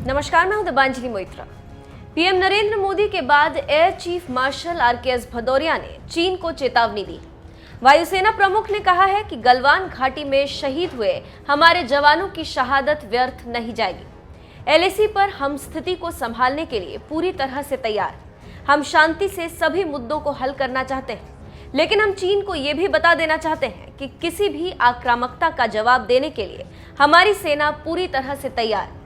नमस्कार, मैं हूं दिबांजलि मोइत्रा। पीएम नरेंद्र मोदी के बाद air chief marshal RKS Bhadauria ने चीन को चेतावनी दी। वायुसेना प्रमुख ने कहा है कि गलवान घाटी में शहीद हुए हमारे जवानों की शहादत व्यर्थ नहीं जाएगी। एलएसी पर हम स्थिति को संभालने के लिए पूरी तरह से तैयार। हम शांति से सभी मुद्दों को हल करना चाहते हैं, लेकिन हम चीन को यह भी बता देना चाहते हैं कि किसी भी आक्रामकता का जवाब देने के लिए हमारी सेना पूरी तरह से तैयार।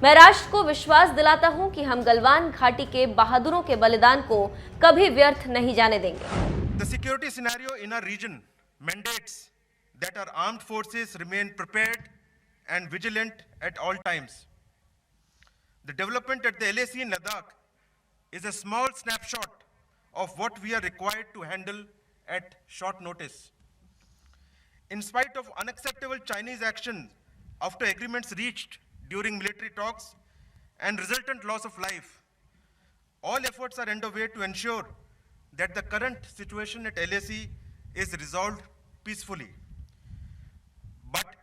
मैं राष्ट्र को विश्वास दिलाता हूं कि हम गलवान घाटी के बहादुरों के बलिदान को कभी व्यर्थ नहीं जाने देंगे। The security scenario in our region mandates that our armed forces remain prepared and vigilant at all times. The development at the LAC in Ladakh is a small snapshot of what we are required to handle at short notice. In spite of unacceptable Chinese action after agreements reached during military talks and resultant loss of life, all efforts are underway to ensure that the current situation at LAC is resolved peacefully. But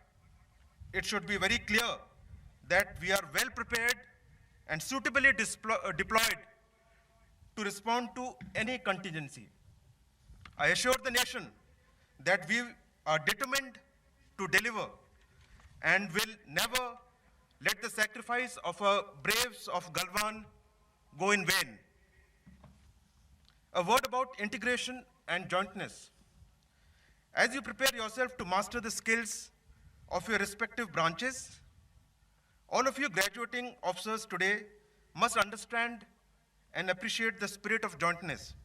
it should be very clear that we are well prepared and suitably deployed to respond to any contingency. I assure the nation that we are determined to deliver and will never let the sacrifice of our braves of Galwan go in vain. A word about integration and jointness. As you prepare yourself to master the skills of your respective branches, all of you graduating officers today must understand and appreciate the spirit of jointness.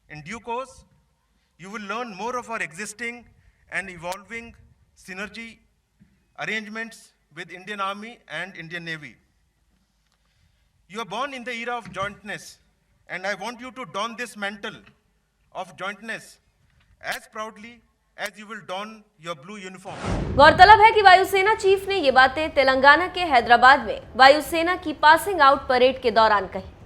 In due course, you will learn more of our existing and evolving synergy arrangements with Indian Army and Indian Navy. You are born in the era of jointness, and I want you to don this mantle of jointness as proudly as you will don your blue uniform. गौरतलब है कि वायुसेना chief ने ये बातें तेलंगाना के हैदराबाद में वायुसेना की पासिंग आउट परेड के दौरान कही।